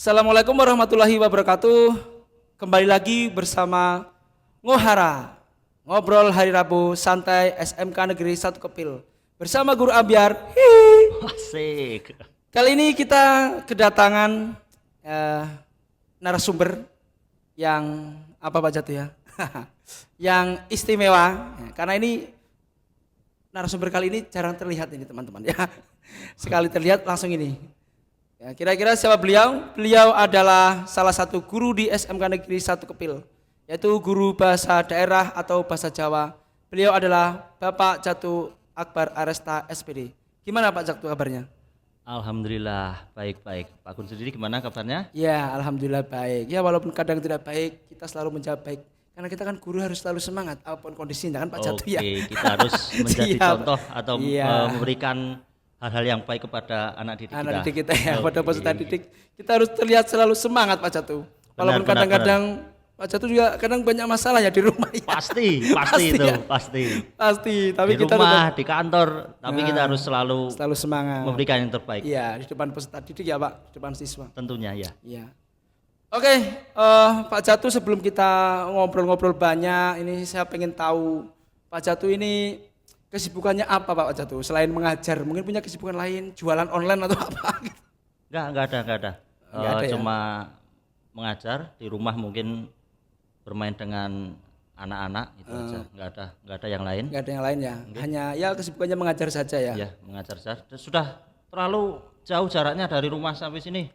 Assalamualaikum warahmatullahi wabarakatuh. Kembali lagi bersama Ngohara, ngobrol hari Rabu santai SMK Negeri 1 Kepil bersama Guru Ambyar. Asik. Kali ini kita kedatangan narasumber yang apa Pak Jatuh ya? Yang istimewa karena ini narasumber kali ini jarang terlihat ini teman-teman ya. Sekali terlihat langsung ini. Ya, kira-kira siapa beliau? Beliau adalah salah satu guru di SMK Negeri 1 Kepil, yaitu guru bahasa daerah atau bahasa Jawa. Beliau adalah Bapak Jatuh Akbar Aresta SPD. Gimana Pak Jatuh kabarnya? Alhamdulillah baik-baik. Pak Gun sendiri gimana kabarnya? Ya, alhamdulillah baik. Ya, walaupun kadang tidak baik, kita selalu menjawab baik. Karena kita kan guru harus selalu semangat apapun kondisinya kan Pak Jatuh ya. Oke, kita harus menjadi Siap. contoh atau Iya. memberikan hal-hal yang baik kepada anak didik kita. Anak didik kita ya, pada Oke. peserta didik kita harus terlihat selalu semangat Pak Jatuh. Walaupun Benar, kadang-kadang Pak Jatuh juga kadang banyak masalah ya di rumah ya. Pasti Pasti itu, ya. pasti. Pasti, tapi Di kita rumah, tetap di kantor, tapi kita harus selalu selalu semangat. memberikan yang terbaik. Iya, di depan peserta didik ya Pak, di depan siswa. Tentunya ya. Iya. Oke, Pak Jatuh sebelum kita ngobrol-ngobrol banyak, ini saya pengen tahu Pak Jatuh ini kesibukannya apa Pak Jatuh? Selain mengajar, mungkin punya kesibukan lain, jualan online atau apa? Enggak ada. Nggak ada ya? Cuma mengajar di rumah, mungkin bermain dengan anak-anak itu aja. Enggak ada yang lain. Nggak ada yang lain ya? Hanya ya kesibukannya mengajar saja ya? Ya, mengajar saja. Sudah terlalu jauh jaraknya dari rumah sampai sini.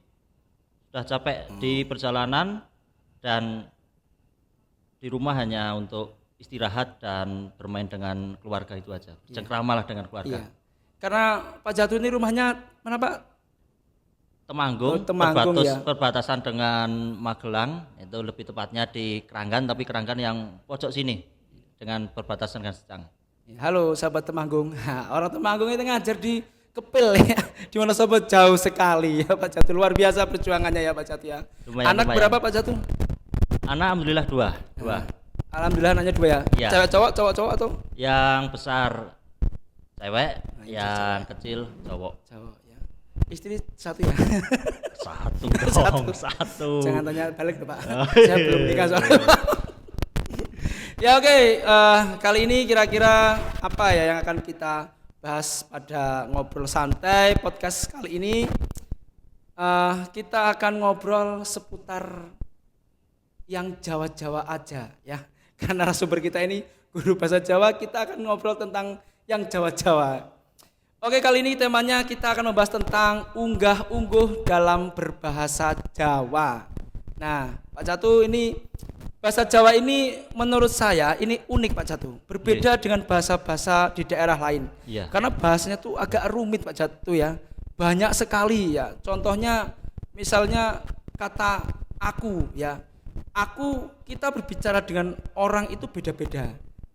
Sudah capek di perjalanan dan di rumah hanya untuk istirahat dan bermain dengan keluarga itu aja. Bercengkrama lah dengan keluarga. Iya. Karena Pak Jatuh ini rumahnya mana Pak? Temanggung, Temanggung, ya. perbatasan dengan Magelang, itu lebih tepatnya di Keranggan, tapi Keranggan yang pojok sini dengan perbatasan dengan Secang. Halo sahabat Temanggung. Orang Temanggung itu ngajar di Kepil ya. Di mana sobat jauh sekali ya Pak Jatuh. Luar biasa perjuangannya ya Pak Jatuh ya. Anak Lumayan. berapa Pak Jatuh? Anak alhamdulillah dua. Alhamdulillah anaknya dua ya. Iya. Cewek cowok atau? Yang besar cewek, itu yang kecil cowok. Cowok ya. Istri satu ya. Satu dong, satu. Jangan tanya balik tuh Pak. Saya belum nikah soalnya. Ya oke, kali ini kira-kira apa ya yang akan kita bahas pada ngobrol santai podcast kali ini. Kita akan ngobrol seputar yang Jawa-Jawa aja ya. Karena narasumber kita ini guru bahasa Jawa, kita akan ngobrol tentang yang Jawa-Jawa. Oke, kali ini temanya kita akan membahas tentang unggah-ungguh dalam berbahasa Jawa. Nah, Pak Jatuh ini bahasa Jawa ini menurut saya ini unik Pak Jatuh. Berbeda dengan bahasa-bahasa di daerah lain. Iya. Karena bahasanya tuh agak rumit Pak Jatuh ya. Banyak sekali ya. Contohnya misalnya kata aku ya. Aku, kita berbicara dengan orang itu beda-beda.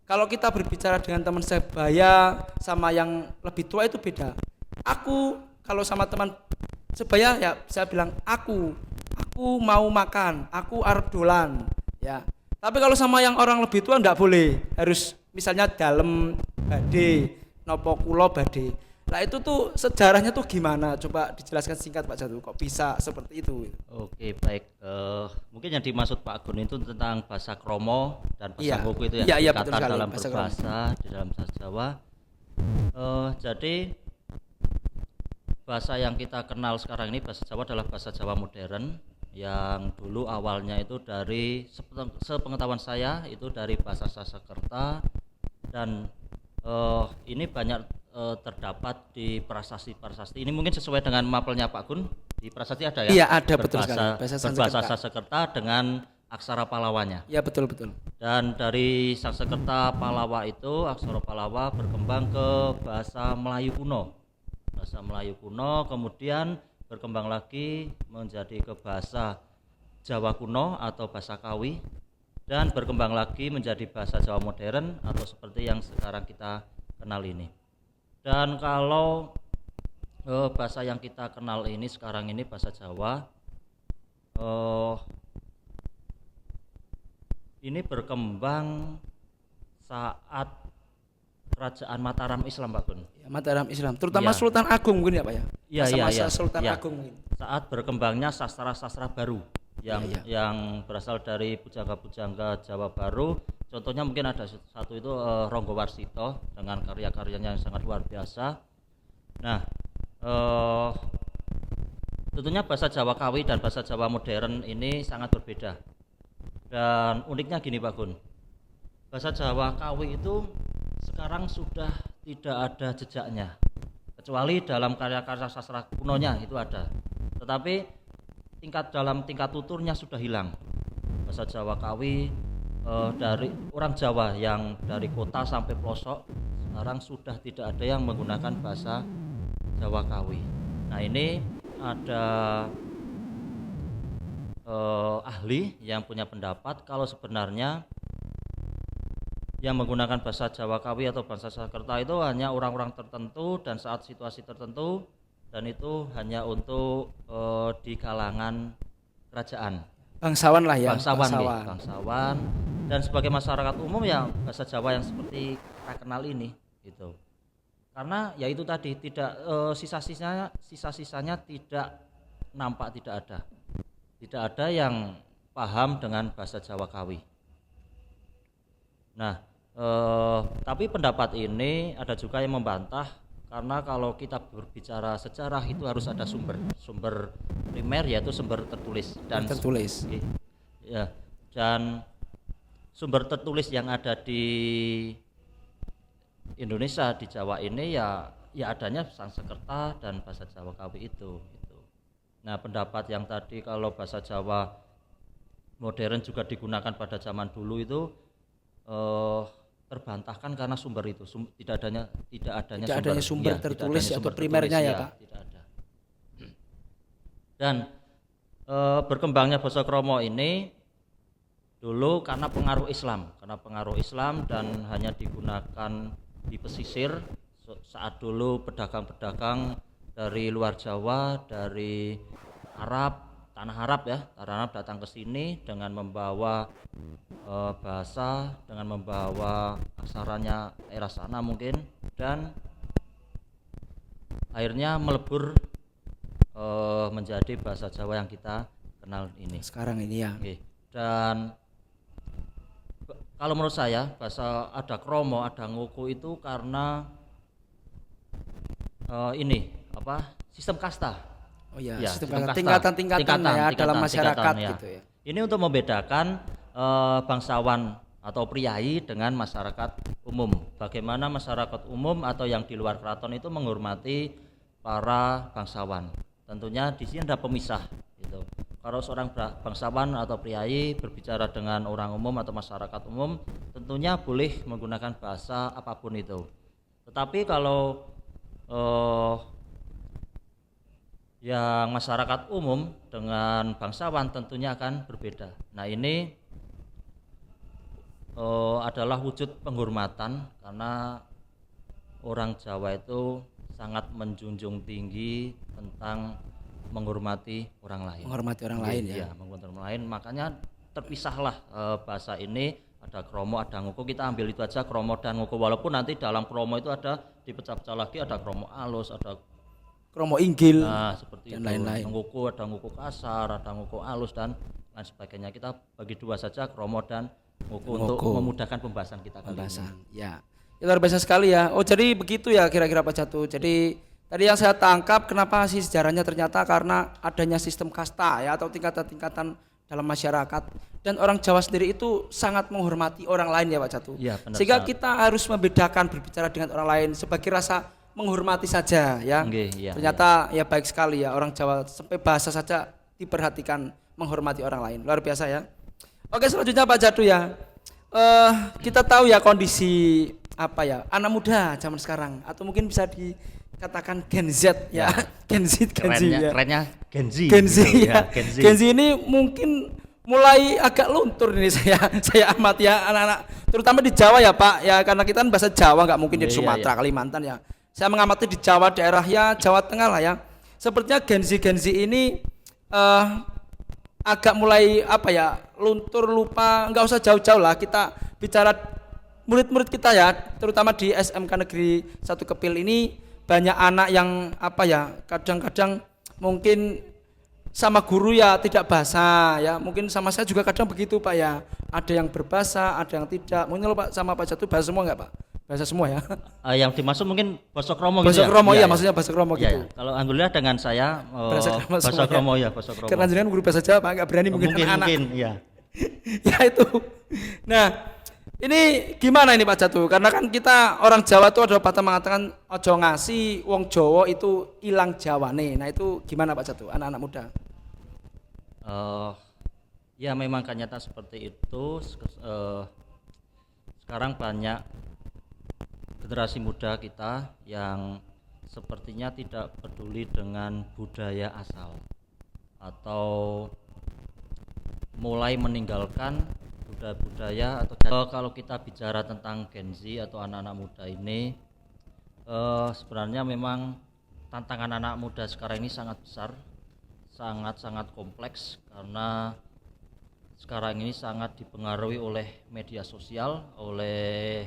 Kalau kita berbicara dengan teman sebaya sama yang lebih tua itu beda. Aku kalau sama teman sebaya ya saya bilang aku mau makan, aku arep dolan ya. Tapi kalau sama yang orang lebih tua enggak boleh. Harus misalnya dalem bade, nopo kulo bade. Nah itu tuh sejarahnya tuh gimana? Coba dijelaskan singkat Pak Jatuh. Kok bisa seperti itu? Oke, baik. Mungkin yang dimaksud Pak Agun itu tentang bahasa kromo dan bahasa Iya. ngoko itu Iya, ya, betul kata sekali, dalam bahasa berbahasa di dalam bahasa Jawa. Jadi bahasa yang kita kenal sekarang ini bahasa Jawa adalah bahasa Jawa modern yang dulu awalnya itu dari sepengetahuan saya itu dari bahasa Sanskerta dan ini banyak terdapat di prasasti. Ini mungkin sesuai dengan mapelnya Pak Gun. Di prasasti ada ya? Iya ada betul sekali. Berbahasa Sanskerta dengan aksara Palawanya. Ya betul. Dan dari Sanskerta Palawa itu aksara Palawa berkembang ke bahasa Melayu kuno. Bahasa Melayu kuno kemudian berkembang lagi menjadi ke bahasa Jawa kuno atau bahasa Kawi dan berkembang lagi menjadi bahasa Jawa modern atau seperti yang sekarang kita kenal ini. Dan kalau bahasa yang kita kenal ini sekarang ini bahasa Jawa ini berkembang saat kerajaan Mataram Islam Pak Gun. Ya, Mataram Islam, terutama Iya. Sultan Agung mungkin ya Pak ya. Iya, Masa-masa iya. Sultan Iya. Agung mungkin. Saat berkembangnya sastra-sastra baru yang Iya, yang berasal dari pujangga-pujangga Jawa Baru. Contohnya mungkin ada satu itu Ronggo Warsito dengan karya-karyanya yang sangat luar biasa. Nah, tentunya bahasa Jawa Kawi dan bahasa Jawa modern ini sangat berbeda. Dan uniknya gini Pak Gun, bahasa Jawa Kawi itu sekarang sudah tidak ada jejaknya, kecuali dalam karya-karya sastra kunonya itu ada. Tetapi dalam tingkat tuturnya sudah hilang. Bahasa Jawa Kawi dari orang Jawa yang dari kota sampai pelosok sekarang sudah tidak ada yang menggunakan bahasa Jawa Kawi. Nah ini ada ahli yang punya pendapat kalau sebenarnya yang menggunakan bahasa Jawa Kawi atau bahasa Sanskerta itu hanya orang-orang tertentu dan saat situasi tertentu, dan itu hanya untuk di kalangan kerajaan. Bangsawan lah ya. Bangsawan. Dan sebagai masyarakat umum ya bahasa Jawa yang seperti kita kenal ini gitu. Karena ya itu tadi tidak sisa-sisanya tidak nampak, tidak ada. Tidak ada yang paham dengan bahasa Jawa Kawi. Nah, tapi pendapat ini ada juga yang membantah, karena kalau kita berbicara sejarah itu harus ada sumber primer, yaitu sumber tertulis ya, dan sumber tertulis yang ada di Indonesia, di Jawa ini ya adanya Sanskerta dan bahasa Jawa Kawi itu gitu. Nah, pendapat yang tadi kalau bahasa Jawa modern juga digunakan pada zaman dulu itu terbantahkan karena sumber itu tidak adanya sumber tertulis atau primernya ya Pak. Tidak ada. Dan berkembangnya basa Kromo ini dulu karena pengaruh Islam dan hanya digunakan di pesisir. Saat dulu pedagang-pedagang dari luar Jawa, dari tanah Arab datang ke sini dengan membawa bahasa, dengan membawa aksaranya daerah sana mungkin, dan akhirnya melebur menjadi bahasa Jawa yang kita kenal ini sekarang ini ya. Oke. Dan kalau menurut saya bahasa ada Kromo, ada Ngoko itu karena sistem kasta. Oh ya, Ya, sistem kasta. tingkatan ya dalam masyarakat ya. gitu ya. Ini untuk membedakan bangsawan atau priai dengan masyarakat umum. Bagaimana masyarakat umum atau yang di luar keraton itu menghormati para bangsawan. Tentunya di sini ada pemisah gitu. Kalau seorang bangsawan atau priai berbicara dengan orang umum atau masyarakat umum, tentunya boleh menggunakan bahasa apapun itu. Tetapi kalau yang masyarakat umum dengan bangsawan tentunya akan berbeda. Nah ini adalah wujud penghormatan, karena orang Jawa itu sangat menjunjung tinggi tentang menghormati orang lain. Menghormati orang lain ya. Menghormati orang lain. Makanya terpisahlah bahasa ini, ada Kromo, ada Ngoko. Kita ambil itu aja, Kromo dan Ngoko. Walaupun nanti dalam Kromo itu ada dipecah-pecah lagi, ada Kromo alus, ada Kromo Inggil, seperti dan itu. lain-lain. Ngoko, ada Ngoko kasar, ada Ngoko alus dan lain sebagainya. Kita bagi dua saja, Kromo dan Ngoko untuk memudahkan pembahasan kita kali ini. Ya. Itu luar biasa sekali ya. Oh jadi begitu ya kira-kira Pak Jatuh. Jadi tadi yang saya tangkap kenapa sih sejarahnya ternyata karena adanya sistem kasta ya atau tingkatan-tingkatan dalam masyarakat, dan orang Jawa sendiri itu sangat menghormati orang lain ya Pak Jatuh. Ya, benar, sehingga sangat. kita harus membedakan berbicara dengan orang lain sebagai rasa menghormati saja ya. Iya, Ternyata ya baik sekali ya, orang Jawa sampai bahasa saja diperhatikan menghormati orang lain. Luar biasa ya. Oke, selanjutnya Pak Jatuh ya. Kita tahu ya kondisi anak muda zaman sekarang, atau mungkin bisa dikatakan Gen Z ya. Gen Z ya. Kerennya Gen Z. Gen Z gitu, ya. Gen Z. Gen Z ini mungkin mulai agak luntur ini saya amati ya, anak-anak terutama di Jawa ya Pak ya, karena kita kan bahasa Jawa nggak mungkin di Sumatera, Kalimantan ya. Saya mengamati di Jawa daerah ya, Jawa Tengah lah ya. Sepertinya Gen Z ini agak mulai luntur, lupa, nggak usah jauh-jauh lah kita bicara murid-murid kita ya, terutama di SMK Negeri 1 Kepil ini banyak anak yang apa ya, kadang-kadang mungkin sama guru ya tidak bahasa ya, mungkin sama saya juga kadang begitu Pak ya, ada yang berbahasa, ada yang tidak. Mungkin kalau Pak sama Pak Jatuh bahasa semua nggak Pak? Bahasa semua ya. Yang dimaksud mungkin Basa Kromo gitu Bahasa ya? Kromo Iya, ya, maksudnya bahasa Kromo Iya, gitu. iya. Kalau alhamdulillah dengan saya Bahasa Kromo Basa semuanya. Kromo ya, Basa Kromo. Karena jenengan guru bahasa Jawa Pak nggak berani mungkin anak. Mungkin, iya. Ya itu. Nah, ini gimana ini Pak Jatuh? Karena kan kita orang Jawa tuh ada patah mengatakan ojo ngasih wong Jawa itu ilang Jawane. Nah, itu gimana Pak Jatuh anak-anak muda? Ya memang kenyataan seperti itu. Sekarang banyak generasi muda kita yang sepertinya tidak peduli dengan budaya asal atau mulai meninggalkan budaya-budaya atau kalau kita bicara tentang Gen Z atau anak-anak muda ini sebenarnya memang tantangan anak muda sekarang ini sangat besar, sangat-sangat kompleks karena sekarang ini sangat dipengaruhi oleh media sosial, oleh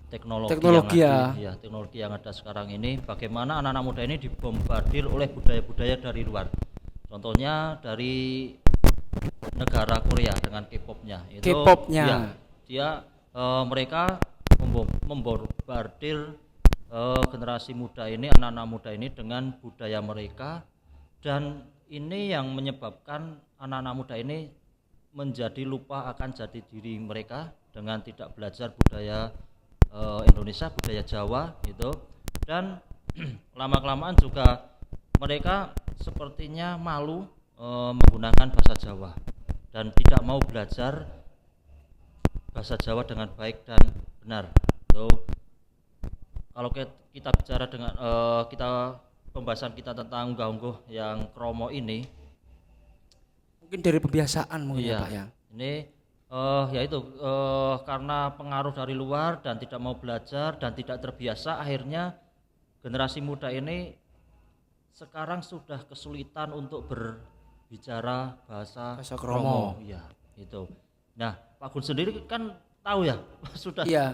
teknologi yang ada sekarang ini. Bagaimana anak-anak muda ini dibombardir oleh budaya-budaya dari luar. Contohnya dari negara Korea dengan K-popnya. Mereka membombardir generasi muda ini, anak-anak muda ini dengan budaya mereka, dan ini yang menyebabkan anak-anak muda ini menjadi lupa akan jati diri mereka dengan tidak belajar budaya Indonesia, budaya Jawa gitu, dan lama-kelamaan juga mereka sepertinya malu menggunakan bahasa Jawa dan tidak mau belajar bahasa Jawa dengan baik dan benar. So, kalau kita bicara dengan pembahasan kita tentang unggah-ungguh yang kromo ini, mungkin dari pembiasaan mungkin iya, ya Pak ya. Ini yaitu karena pengaruh dari luar dan tidak mau belajar dan tidak terbiasa, akhirnya generasi muda ini sekarang sudah kesulitan untuk berbicara bahasa Kromo. Iya, itu. Nah, Pak Gun sendiri kan tahu ya, sudah Iya.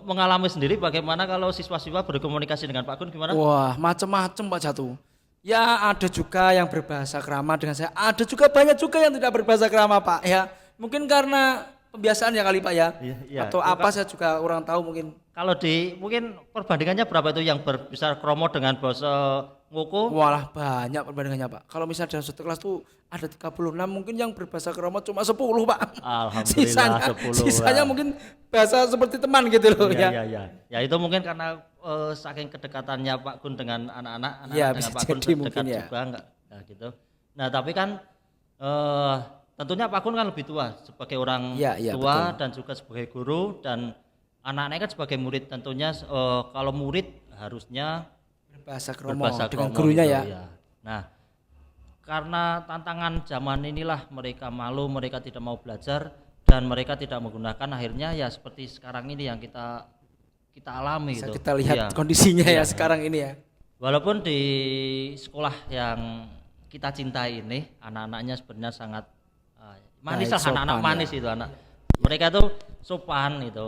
mengalami sendiri bagaimana kalau siswa-siswa berkomunikasi dengan Pak Gun gimana? Wah, macam-macam Pak Jatuh. Ya ada juga yang berbahasa krama dengan saya, ada juga banyak juga yang tidak berbahasa krama Pak ya. Mungkin karena pembiasaan ya kali Pak ya. Iya. Atau apa saya juga kurang tahu mungkin. Kalau mungkin perbandingannya berapa itu yang berbisa kromo dengan bahasa ngoko? Walah banyak perbandingannya Pak. Kalau misalnya dalam satu kelas tuh ada 36, mungkin yang berbahasa kromo cuma 10 Pak. Alhamdulillah 10. Sisanya mungkin bahasa seperti teman gitu loh ya. Iya. Ya itu mungkin karena saking kedekatannya Pak Gun dengan anak-anak Ya, dengan bisa Pak Gun jadi dekat mungkin ya. juga enggak gitu. Nah, tapi kan tentunya Pak Gun kan lebih tua sebagai orang Ya, tua betul. dan juga sebagai guru, dan anak-anaknya kan sebagai murid. Tentunya kalau murid harusnya Berbahasa kromo berbahasa dengan kromo gurunya gitu, ya. Nah, karena tantangan zaman inilah mereka malu, mereka tidak mau belajar dan mereka tidak menggunakan, akhirnya ya seperti sekarang ini yang kita alami Bisa gitu. kita lihat Iya. kondisinya ya Iya. sekarang ini ya. Walaupun di sekolah yang kita cintai ini anak-anaknya sebenarnya sangat manis Baik, lah, anak-anak sopan manis ya. itu anak. Mereka tuh sopan itu.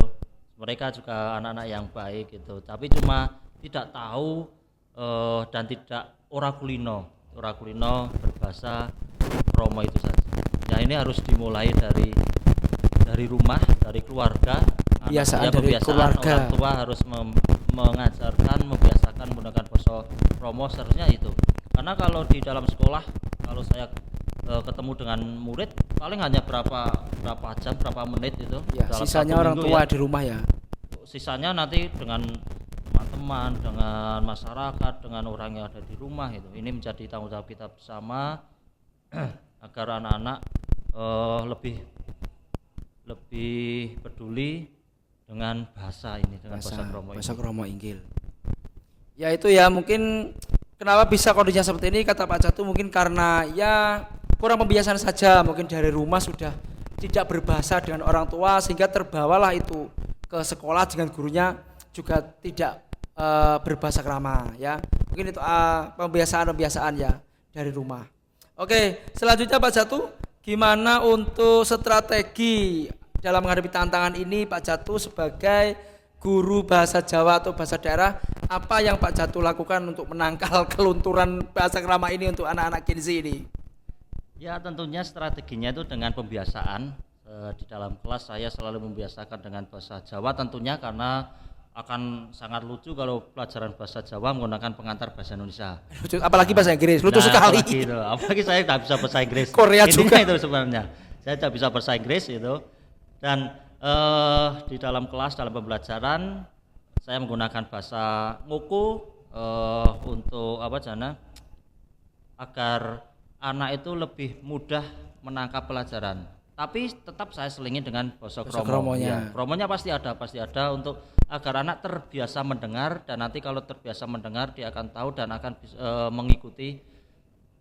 Mereka juga anak-anak yang baik gitu. Tapi cuma tidak tahu dan tidak ora kulino berbahasa kromo itu saja. Ya ini harus dimulai dari rumah, dari keluarga. Kebiasaan Ya, dari keluarga. Orang tua harus mengajarkan, membiasakan menggunakan bahasa kromo, seharusnya itu. Karena kalau di dalam sekolah, kalau saya ketemu dengan murid paling hanya berapa jam, berapa menit itu. Ya, dalam sisanya satu orang minggu tua ya. di rumah ya. Sisanya nanti dengan teman-teman, dengan masyarakat, dengan orang yang ada di rumah itu. Ini menjadi tanggung jawab kita bersama agar anak-anak lebih peduli dengan bahasa ini, dengan bahasa kromo ini. Bahasa kromo inggil. Ya itu ya, mungkin kenapa bisa kondisinya seperti ini kata Pak Jatuh, mungkin karena ya kurang pembiasaan saja, mungkin dari rumah sudah tidak berbahasa dengan orang tua sehingga terbawalah itu ke sekolah dengan gurunya juga tidak berbahasa krama ya. Mungkin itu pembiasaan ya dari rumah. Oke, selanjutnya Pak Jatuh, gimana untuk strategi dalam menghadapi tantangan ini Pak Jatuh sebagai guru bahasa Jawa atau bahasa daerah, apa yang Pak Jatuh lakukan untuk menangkal kelunturan bahasa Krama ini untuk anak-anak Gen Z ini? Ya tentunya strateginya itu dengan pembiasaan. Di dalam kelas saya selalu membiasakan dengan bahasa Jawa tentunya, karena akan sangat lucu kalau pelajaran bahasa Jawa menggunakan pengantar bahasa Indonesia. Lucu, apalagi bahasa Inggris, lucu sekali. Apalagi saya tidak bisa bahasa Inggris. Korea juga itu sebenarnya. Saya tidak bisa bahasa Inggris itu. Dan di dalam kelas, dalam pembelajaran saya menggunakan bahasa Ngoko untuk agar anak itu lebih mudah menangkap pelajaran. Tapi tetap saya selingin dengan bahasa kromo. Ya, kromonya pasti ada untuk agar anak terbiasa mendengar, dan nanti kalau terbiasa mendengar dia akan tahu dan akan mengikuti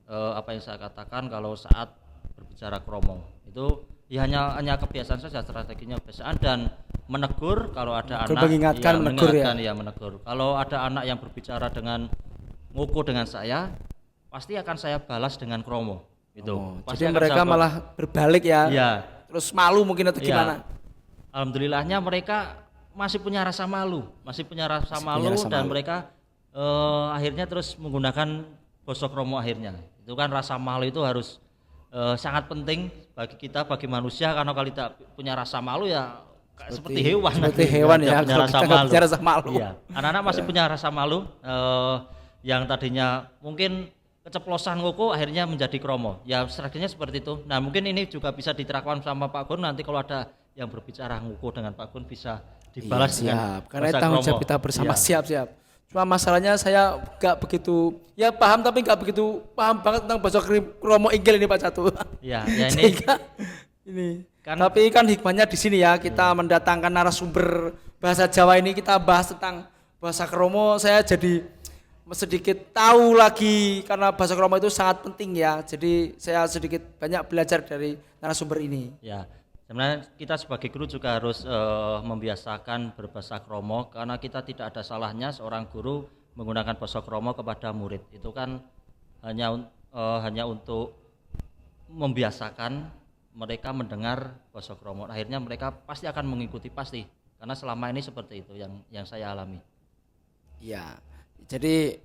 apa yang saya katakan kalau saat berbicara kromo. Itu ya hanya kebiasaan saja, strateginya kebiasaan, dan menegur kalau ada anak, menegur. Kalau ada anak yang berbicara dengan Ngoko dengan saya, pasti akan saya balas dengan kromo. Jadi mereka malah berbalik ya. Terus malu mungkin atau gimana? Alhamdulillahnya mereka masih punya rasa malu, dan mereka akhirnya terus menggunakan basa kromo akhirnya. Itu kan rasa malu itu harus sangat penting bagi kita, bagi manusia, karena kalau tidak punya rasa malu ya seperti hewan ya, punya rasa malu. Iya. Anak-anak masih punya rasa malu, yang tadinya mungkin keceplosan Ngoko akhirnya menjadi kromo. Ya strateginya seperti itu. Nah mungkin ini juga bisa diterapkan sama Pak Gun, nanti kalau ada yang berbicara Ngoko dengan Pak Gun bisa dibalas dengan karena tanggung jawab kita bersama. Siap. Cuma masalahnya saya nggak begitu paham, tapi nggak begitu paham banget tentang bahasa kromo inggil ini Pak Jatuh. Ya ini ini kan, tapi kan hikmahnya di sini ya, kita mendatangkan narasumber bahasa Jawa ini, kita bahas tentang bahasa kromo, saya jadi sedikit tahu lagi, karena bahasa kromo itu sangat penting ya. Jadi saya sedikit banyak belajar dari narasumber ini. Ya, sebenarnya kita sebagai guru juga harus membiasakan berbahasa kromo, karena kita tidak ada salahnya seorang guru menggunakan bahasa kromo kepada murid. Itu kan hanya untuk membiasakan mereka mendengar bahasa kromo. Akhirnya mereka pasti akan mengikuti, pasti. Karena selama ini seperti itu yang saya alami. Ya. Jadi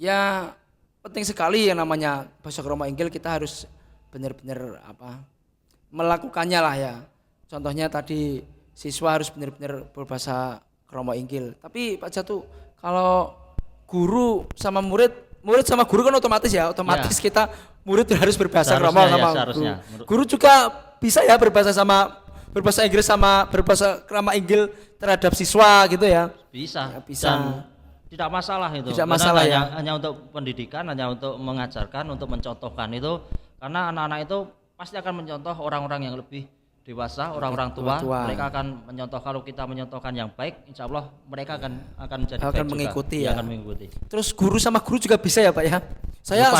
ya penting sekali yang namanya bahasa kromo inggil, kita harus benar-benar melakukannya lah ya. Contohnya tadi siswa harus benar-benar berbahasa kromo inggil. Tapi Pak Jatuh, kalau guru sama murid sama guru kan otomatis kita murid harus berbahasa kromo sama guru. Guru juga bisa ya berbahasa Inggris sama berbahasa kromo inggil terhadap siswa gitu ya. Bisa. Dan tidak masalah itu. Tidak masalah ya. Hanya untuk pendidikan, hanya untuk mengajarkan, untuk mencontohkan itu, karena anak-anak itu pasti akan mencontoh orang-orang yang lebih dewasa, orang-orang tua. Mereka akan mencontoh, kalau kita mencontohkan yang baik, insya Allah mereka akan menjadi baik mengikuti juga. Ya. Akan mengikuti. Terus guru sama guru juga bisa ya Pak ya. Saya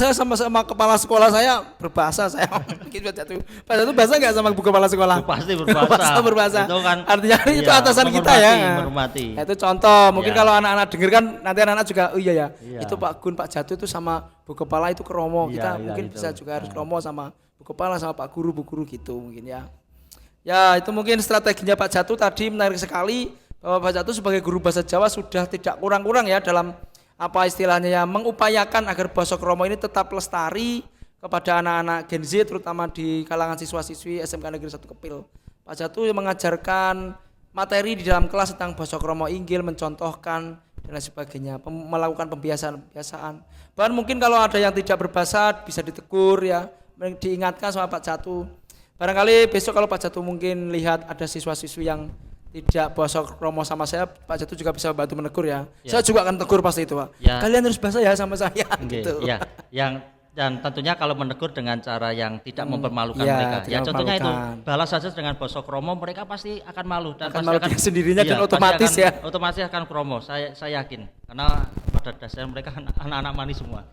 sama kepala sekolah saya berbahasa, saya Pak Jatuh bahasa nggak sama bu kepala sekolah? Pasti berbahasa. Itu kan artinya itu atasan kita ya. Menghormati. Itu contoh. Mungkin kalau anak-anak dengar kan nanti anak-anak juga itu Pak Gun, Pak Jatuh itu sama bu kepala itu kromo. Kita mungkin bisa juga harus kromo sama bu kepala sama Pak Guru, bu guru gitu mungkin ya. Ya itu mungkin strateginya Pak Jatuh tadi menarik sekali, bahwa Pak Jatuh sebagai guru bahasa Jawa sudah tidak kurang-kurang ya dalam istilahnya ya, mengupayakan agar bahasa kromo ini tetap lestari kepada anak-anak Gen Z, terutama di kalangan siswa-siswi SMK Negeri 1 Kepil. Pak Jatuh mengajarkan materi di dalam kelas tentang bahasa kromo inggil, mencontohkan dan lain sebagainya, melakukan pembiasaan. Bahkan mungkin kalau ada yang tidak berbahasa bisa ditegur ya, diingatkan sama Pak Jatuh. Barangkali besok kalau Pak Jatuh mungkin lihat ada siswa-siswi yang tidak bahasa kromo sama saya, Pak Jatuh juga bisa bantu menegur ya. Saya juga akan tegur pasti itu Pak. Kalian harus bahasa ya sama saya gitu. Ya, dan tentunya kalau menegur dengan cara yang tidak mempermalukan mereka. Ya contohnya itu, balas saja dengan bahasa kromo, mereka pasti akan malu dan akan malu sendirinya dan otomatis otomatis akan kromo. Saya yakin, karena pada dasarnya mereka anak-anak manis semua.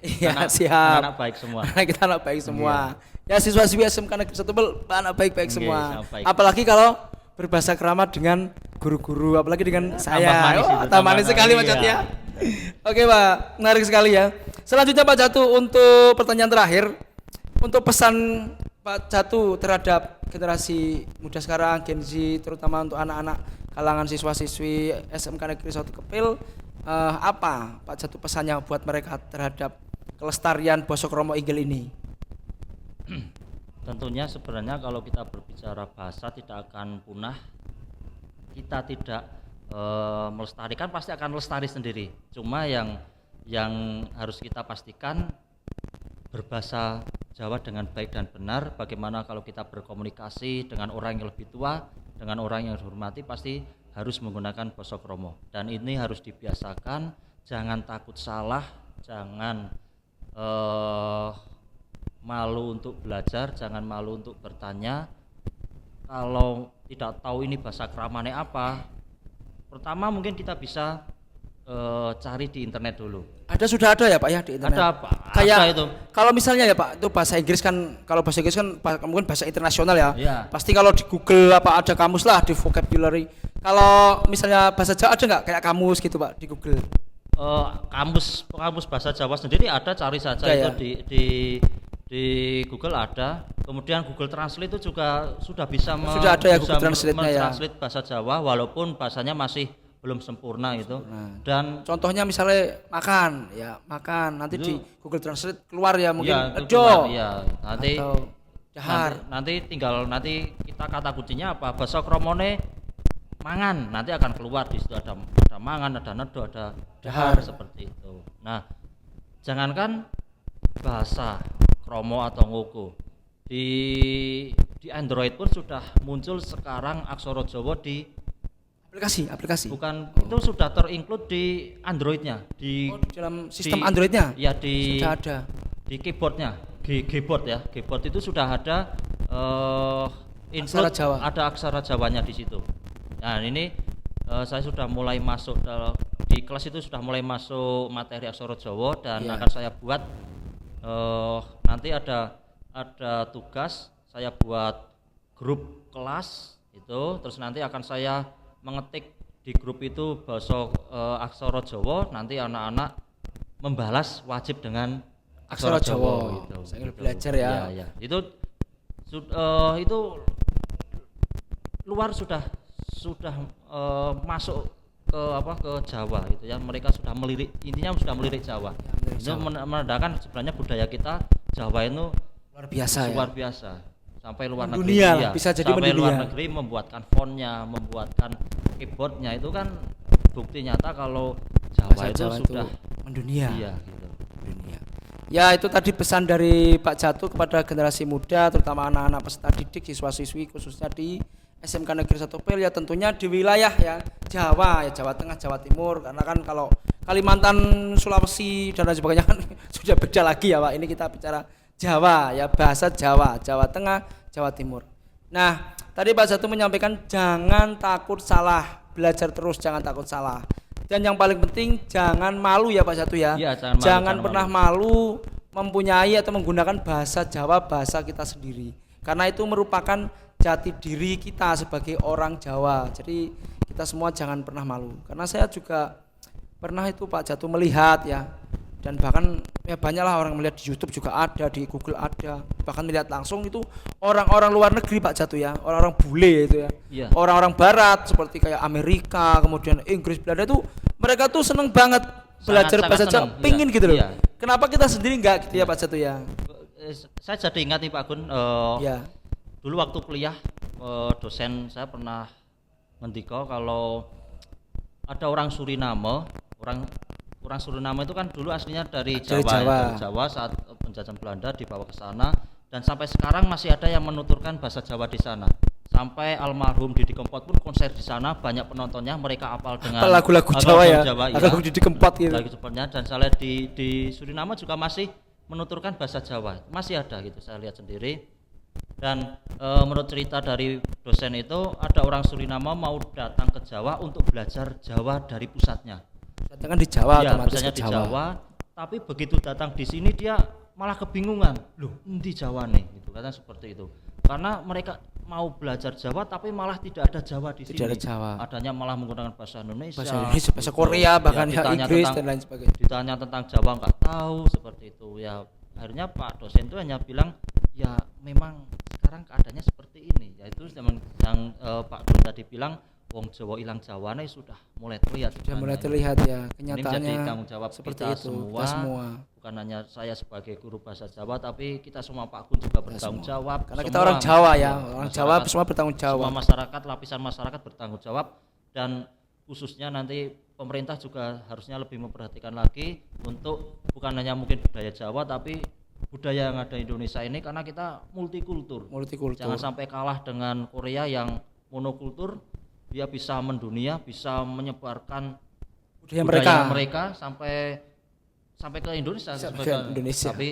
Siap. Anak baik semua. Kita anak baik semua. Ya siswa-siswi SMK Negeri 1 Kepil anak baik-baik semua. Apalagi kalau berbahasa keramat dengan guru-guru, apalagi dengan saya. Tambah manis sekali Pak Jatuh ya. Oke Pak, menarik sekali ya. Selanjutnya Pak Jatuh, untuk pertanyaan terakhir, untuk pesan Pak Jatu terhadap generasi muda sekarang, Gen Z, terutama untuk anak-anak kalangan siswa-siswi SMK Negeri 1 Kepil, apa Pak Jatu pesannya buat mereka terhadap kelestarian Basa Kromo Inggil ini? Tentunya sebenarnya kalau kita berbicara bahasa tidak akan punah, kita tidak melestarikan pasti akan lestari sendiri. Cuma yang harus kita pastikan berbahasa Jawa dengan baik dan benar. Bagaimana kalau kita berkomunikasi dengan orang yang lebih tua, dengan orang yang dihormati, pasti harus menggunakan basa kromo. Dan ini harus dibiasakan, jangan takut salah, jangan malu untuk belajar, jangan malu untuk bertanya. Kalau tidak tahu ini bahasa kramane apa, pertama mungkin kita bisa cari di internet dulu. Sudah ada ya Pak ya di internet? Ada Pak, kayak ada itu. Kalau misalnya ya Pak, itu bahasa Inggris kan, kalau bahasa Inggris kan mungkin bahasa internasional ya. Iya. Pasti kalau di Google apa ada kamus lah, di vocabulary. Kalau misalnya bahasa Jawa ada nggak kayak kamus gitu Pak di Google? Kamus bahasa Jawa sendiri ada, cari saja Ya, itu ya. di Google ada. Kemudian Google Translate itu juga sudah bisa Sudah ada ya Google Translate-nya ya. mentranslate bahasa Jawa walaupun bahasanya masih belum sempurna itu. Dan Contohnya misalnya makan, ya makan, nanti di Google Translate keluar ya mungkin ya, itu edo, keluar, ya. Nanti atau dahar. nanti kita kata kuncinya apa, bahasa kromone mangan, nanti akan keluar di situ ada mangan, ada nedo, ada dahar, seperti itu. Nah, jangankan bahasa kromo atau ngoko, di Android pun sudah muncul sekarang aksara Jawa di aplikasi. Bukan, itu sudah terinclude di Androidnya, di dalam sistem Androidnya. Ya, sudah ada. Di keyboardnya, keyboard ya, keyboard itu sudah ada Aksara Jawa. ada aksara Jawanya di situ. Nah ini saya sudah mulai masuk di kelas itu sudah mulai masuk materi aksara Jawa dan akan saya buat nanti ada tugas saya buat grup kelas itu, terus nanti akan saya mengetik di grup itu bahasa aksara Jawa, nanti anak-anak membalas wajib dengan aksara Jawa gitu. Saya belajar ya. Ya. Itu luar sudah masuk ke Jawa itu ya, mereka sudah melirik, intinya sudah melirik Jawa. Itu menandakan sebenarnya budaya kita Jawa itu luar biasa. Sampai luar negeri dunia, bisa jadi sampai mendunia. luar negeri membuatkan fontnya, membuatkan keyboardnya, itu kan bukti nyata kalau Jawa itu sudah mendunia. Iya, gitu. Dunia. Ya, itu tadi pesan dari Pak Jatu kepada generasi muda, terutama anak-anak peserta didik, siswa-siswi khususnya di SMK Negeri 1 Kepil, ya tentunya di wilayah ya Jawa, ya Jawa Tengah, Jawa Timur, karena kan kalau Kalimantan, Sulawesi dan lain sebagainya kan sudah beda lagi ya Pak. Ini kita bicara Jawa ya, bahasa Jawa, Jawa Tengah, Jawa Timur. Nah, tadi Pak Jatu menyampaikan jangan takut salah, belajar terus, jangan takut salah. Dan yang paling penting jangan malu ya Pak Jatu ya. Iya, jangan pernah malu mempunyai atau menggunakan bahasa Jawa, bahasa kita sendiri. Karena itu merupakan jati diri kita sebagai orang Jawa. Jadi kita semua jangan pernah malu. Karena saya juga pernah itu Pak Jatu melihat ya, dan bahkan ya banyaklah orang melihat di YouTube juga ada, di Google ada, bahkan melihat langsung itu orang-orang luar negeri Pak Jatu ya, orang-orang bule itu ya, orang-orang barat seperti kayak Amerika, kemudian Inggris, Belanda itu mereka tuh seneng banget belajar bahasa Jawa, pingin gitu loh. Kenapa kita sendiri enggak gitu ya Pak Jatu ya? Saya jadi ingat nih Pak Gun, dulu waktu kuliah dosen saya pernah ngendika kalau ada orang Suriname, orang Suriname itu kan dulu aslinya dari Jawa saat penjajahan Belanda dibawa ke sana, dan sampai sekarang masih ada yang menuturkan bahasa Jawa di sana. Sampai almarhum Didi Kempot pun konser di sana, banyak penontonnya, mereka apal dengan lagu-lagu Jawa ya, lagu Didi Kempot gitu. Dan saya lihat di Suriname juga masih menuturkan bahasa Jawa, masih ada gitu, saya lihat sendiri. Dan menurut cerita dari dosen itu, ada orang Suriname mau datang ke Jawa untuk belajar Jawa dari pusatnya. Datang di Jawa, ya, pusatnya di Jawa, tapi begitu datang di sini dia malah kebingungan, loh di Jawa nih, gitu katanya seperti itu. Karena mereka mau belajar Jawa tapi malah tidak ada Jawa di sini. Tidak ada Jawa. Adanya malah menggunakan bahasa Indonesia, bahasa Korea, bahkan ya, Inggris dan lain sebagainya. Ditanya tentang Jawa nggak tahu, seperti itu. Ya akhirnya Pak dosen itu hanya bilang, ya memang sekarang keadaannya seperti ini, yaitu yang Pak Dun tadi bilang wong Jawa ilang Jawane sudah mulai terlihat. Sudah mulai terlihat ya Ini kenyataannya menjadi tanggung jawab seperti kita itu. semua, Kita semua. bukan hanya saya sebagai guru bahasa Jawa, tapi kita semua Pak Gun juga bertanggung jawab. Karena kita Semua orang Jawa ya, masyarakat- orang Jawa semua bertanggung semua jawab. masyarakat, lapisan masyarakat bertanggung jawab, dan khususnya nanti pemerintah juga harusnya lebih memperhatikan lagi untuk bukan hanya mungkin budaya Jawa, tapi budaya yang ada di Indonesia ini, karena kita multikultur. Multikultur. Jangan sampai kalah dengan Korea yang monokultur, dia bisa mendunia, bisa menyebarkan Budaya mereka sampai ke Indonesia. Sampai ke Indonesia. Tapi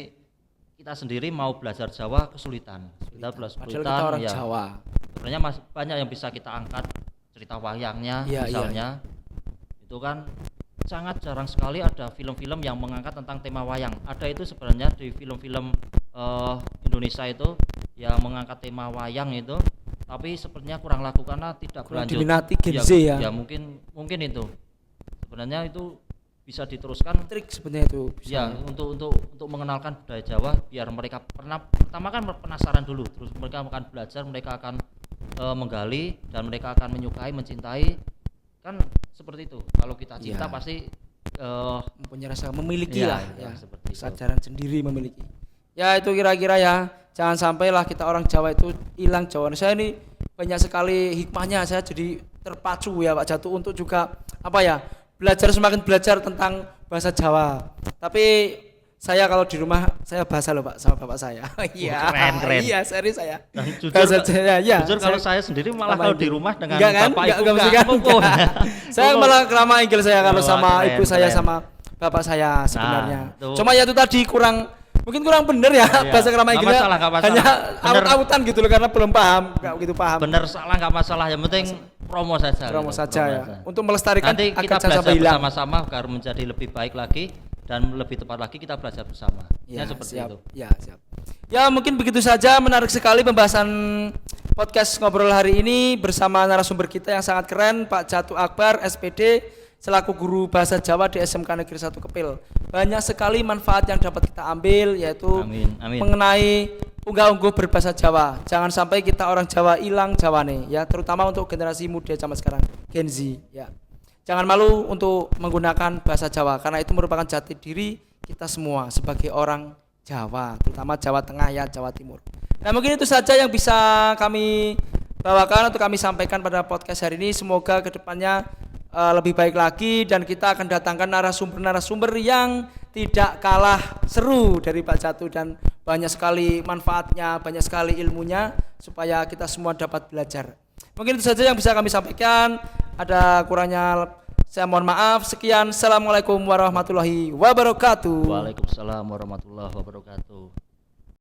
kita sendiri mau belajar Jawa kesulitan. Kita belajar Padahal kita orang ya. Jawa. Sebenarnya banyak yang bisa kita angkat, cerita wayangnya Iya, misalnya. Itu kan sangat jarang sekali ada film-film yang mengangkat tentang tema wayang. Ada itu sebenarnya di film-film Indonesia itu yang mengangkat tema wayang itu, tapi sepertinya kurang laku karena tidak Kurang berlanjut. diminati Gen Z ya. Ya mungkin itu. Sebenarnya itu bisa diteruskan Trik sebenarnya itu. ya untuk mengenalkan budaya Jawa, biar mereka pertama kan penasaran dulu, terus mereka akan belajar, mereka akan menggali, dan mereka akan menyukai, mencintai. Kan seperti itu. Kalau kita cinta Ya. pasti Mempunyai rasa memiliki Iya, lah iya, ya. seperti itu. Kesadaran sendiri memiliki. Ya itu kira-kira ya. Jangan sampailah kita orang Jawa itu hilang Jawa. Saya ini banyak sekali hikmahnya, saya jadi terpacu ya Pak Jatuh untuk juga apa ya, semakin belajar tentang bahasa Jawa. Tapi saya kalau di rumah saya bahasa loh Pak sama bapak saya. Iya. keren. Iya, serius saya. Dan jujur, Bahasa Jawa, ya. jujur kalau saya sendiri malah kalau di rumah dengan Enggak kan? bapak Enggak, ibu enggak mesti kan? mumpung. Saya malah kerama inggil saya kalau Wah, sama keren, ibu saya keren. sama bapak saya sebenarnya. tuh. Cuma ya itu tadi mungkin kurang bener ya Iya. bahasa kerama Nggak inggilnya. masalah, nggak masalah. Hanya Bener. aut-autan gitu loh karena belum paham, enggak begitu paham. Bener salah nggak masalah, yang penting promo saja. Promo gitu, saja ya. saja. Untuk melestarikan Nanti agar kita jangan belajar sampai hilang. bersama-sama agar menjadi lebih baik lagi, dan lebih tepat lagi kita belajar bersama. Ya, seperti siap. itu. Ya, siap. Ya, mungkin begitu saja, menarik sekali pembahasan podcast ngobrol hari ini bersama narasumber kita yang sangat keren, Pak Jatuh Akbar, SPD, selaku guru bahasa Jawa di SMK Negeri 1 Kepil. Banyak sekali manfaat yang dapat kita ambil, yaitu Amin, amin. mengenai unggah-ungguh berbahasa Jawa. Jangan sampai kita orang Jawa hilang Jawane, ya, terutama untuk generasi muda zaman sekarang, Gen Z, ya. Jangan malu untuk menggunakan bahasa Jawa, karena itu merupakan jati diri kita semua sebagai orang Jawa, terutama Jawa Tengah ya, Jawa Timur. Nah, mungkin itu saja yang bisa kami bawakan untuk kami sampaikan pada podcast hari ini. Semoga kedepannya lebih baik lagi, dan kita akan datangkan narasumber-narasumber yang tidak kalah seru dari Pak Jatuh, dan banyak sekali manfaatnya, banyak sekali ilmunya, supaya kita semua dapat belajar. Mungkin itu saja yang bisa kami sampaikan. Ada kurangnya saya mohon maaf. Sekian, assalamualaikum warahmatullahi wabarakatuh. Waalaikumsalam warahmatullahi wabarakatuh.